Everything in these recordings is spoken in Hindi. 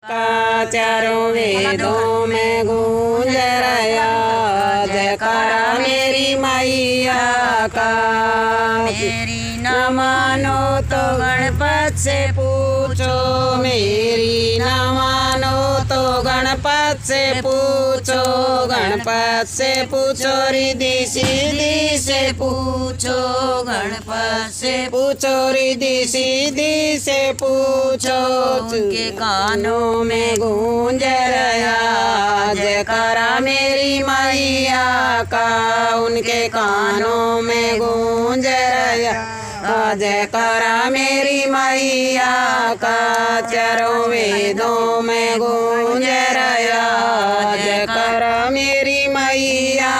का चारों वेदों में गूंज रहा जयकारा मेरी मैया का। मेरी न मानो तो गणपत से पूछो, मेरी न मानो तो गणपत से पूछो, गणपत से पूछो, रिद्धि सिद्धि से पूछो, गणपत से पूछो, रिद्धि सिद्धि से पूछो। उनके कानों में गूंज रहा जयकारा मेरी मैया का, उनके कानों में गूंज रहा जयकारा मेरी मैया का। चारों वेदों में गूंज रहा जयकारा मेरी मैया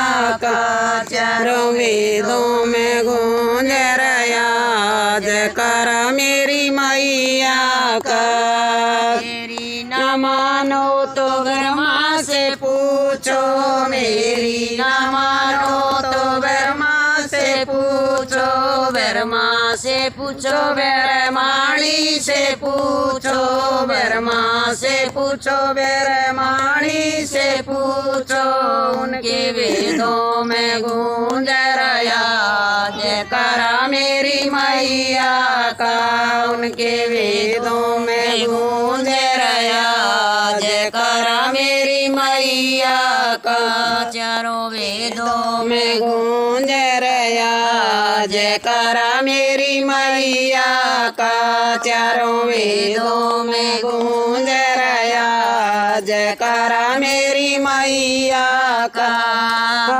का, चारों वेदों में गूंज रहा जयकारा मेरी मैया का। मेरी न मानो तो ब्रह्मा से पूछो, मेरी न मानो तो ब्रह्मा से पूछो, ब्रह्मा से पूछो, ब्रह्माणी से पूछो, ब्रह्मा से पूछो, ब्रह्माणी से पूछो। उनके वेदों में गूंज रहा जयकारा मेरी मैया का, उनके वेदों में गूंज रहा जयकारा मेरी मैया का। चारों वेदों में गूंज रहा जयकारा मेरी मैया का, चारों वेदों में गूंज रहा जयकारा मेरी मैया का।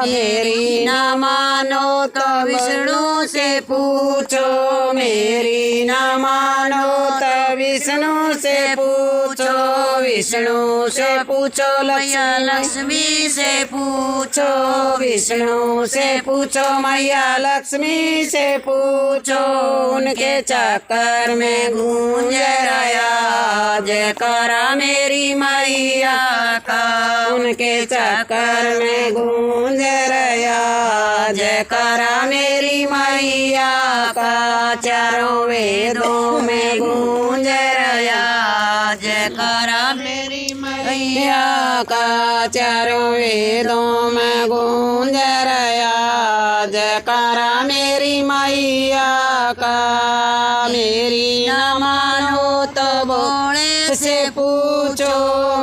मेरी न मानो तो विष्णु से पूछो, मेरी न मानो तो विष्णु से पूछो, विष्णु से पूछो, मैया लक्ष्मी से पूछो, विष्णु से पूछो, मैया लक्ष्मी से पूछो। उनके चक्कर में गूंज रहा जयकारा मेरी मैया का, उनके चक्कर में गूंज रहा जयकारा मेरी मैया का। चारों वेदों में गूंज रहा जयकारा मेरी मैया का, चारों वेदों में गूंज रहा जयकारा मेरी मैया का। मेरी न मानो तो भोले से पूछो,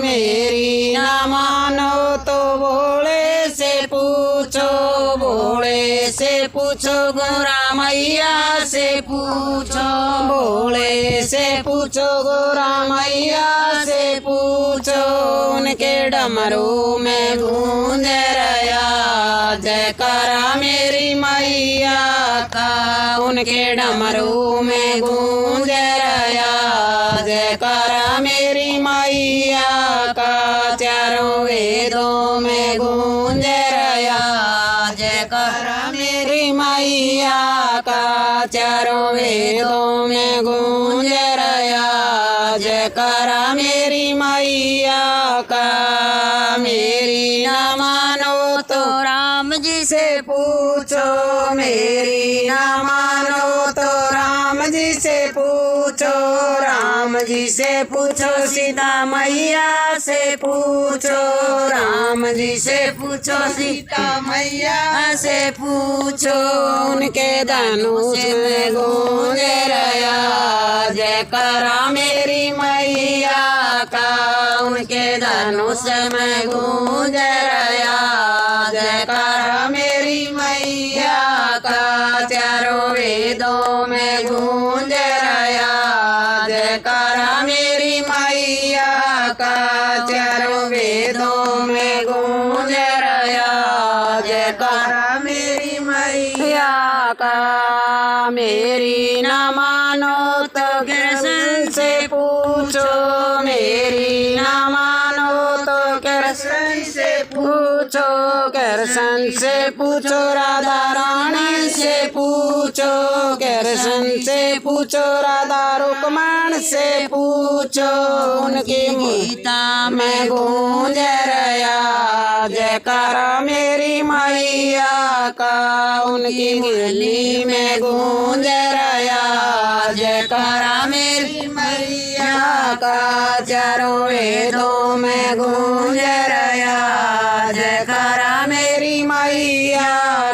मेरी न मानो तो भोले से पूछो, भोले से पूछो, गोरा मैया से पूछो, भोले से पूछो, गोरा मैया से पूछो। उनके डमरू में गूंज रहा जयकारा मेरी मैया का, उनके डमरू में गूंज रहा जयकारा मेरी मैया का। चारों वेदों में गूंज रहा जयकारा मेरी मैया का, चारों वेदों में गूंज रहा जयकारा मेरी मैया का। मेरी न मानो तो राम जी से पूछो, मेरी न मानो तो राम जी से पूछो, राम जी से पूछो, सीता मैया से पूछो, राम जी से पूछो, सीता मैया से पूछो। उनके धनुष में गूंज रहा जयकारा मेरी मैया का, उनके धनुष में गूंज रहा जयकारा मेरी मैया का। चारों वेदों में गूंज रहा जयकारा मेरी मैया का, चारों वेदों में गूंज रहा जयकारा मेरी मैया का। मेरी न मानो तो कृष्ण से पूछो, मेरी न मानो तो कृष्ण से पूछो, कृष्ण से पूछो, राधा रानी से पूछो, कृष्ण से पूछो, राधा रुक्मण से पूछो। उनकी गीता में गूंज रहा जयकारा मेरी मैया का, उनकी मुरली में गूंज रहा जयकारा मेरी मैया का। चारों वेदों में गूंज रहा जयकारा मेरी मैया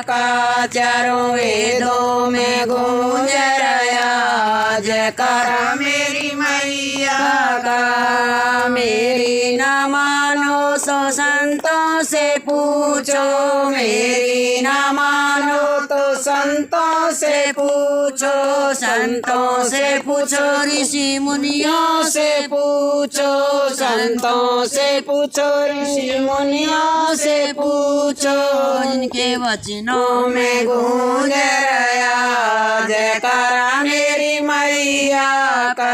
का चारों वेदों में गूंज रहा जयकारा मेरी मैया का। मेरी न मानो तो संतों से पूछो, मेरी न मानो तो संतों से पूछो, संतों से पूछो, ऋषि मुनियों से पूछो, संतों से पूछो, ऋषि मुनियों से पूछो। इनके वचनों में गूंज रहा जयकारा मेरी मैया का,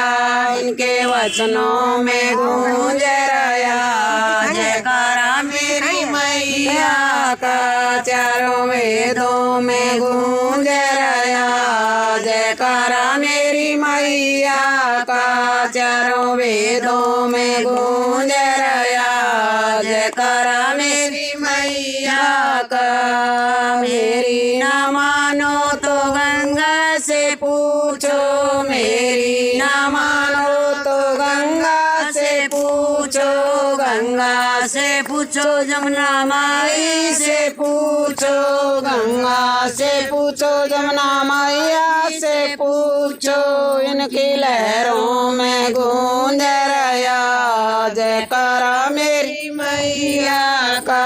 इनके वचनों में गूंज रहा जयकारा मेरी मैया का। चारों वेदों में गूंज रहा जयकारा मेरी मैया का, चारों वेदों में गूंज रहा जयकारा मेरी मैया का। मेरी न मानो तो गंगा से पूछो, मेरी न मानो तो गंगा से पूछो, गंगा से पूछो, जमुना माई से पूछो, गंगा से पूछो, जमुना मैया से पूछो। इनकी लहरों में गूंज रहा जयकारा मेरी मैया का,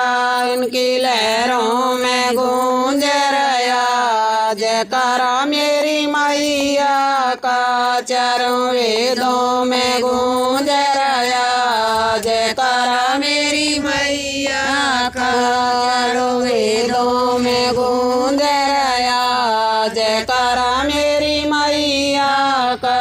इनकी लहरों में गूंज रहा जयकारा मेरी मैया का। चारों वेदों में गूंज रहा जयकारा मेरी मैया का, चारों वेदों में गूंज रहा जयकारा मेरी मैया का।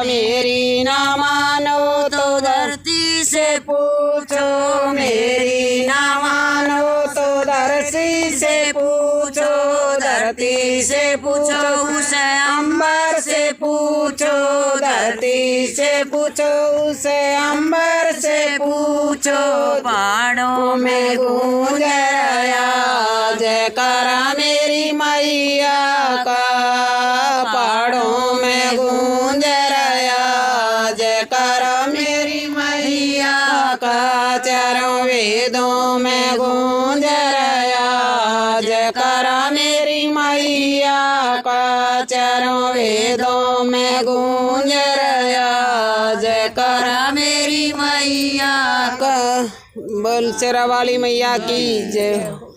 मेरी न मानो तो धरती से पूछो, मेरी न मानो तो धरती से पूछो, धरती से पूछो, उसे अंबर से पूछो, धरती से पूछो, उसे अंबर से पूछो। पहाड़ों में गूंज रहा जयकारा मेरी मैया का, पहाड़ों में गूंज रहा जयकारा मेरी मैया का। चारों वेदों में गूंज रहा जयकारा मेरी मैया का, चारों वेदों में गूंज रहा जयकारा मेरी मैया का। बोल शेरा वाली मैया की जय।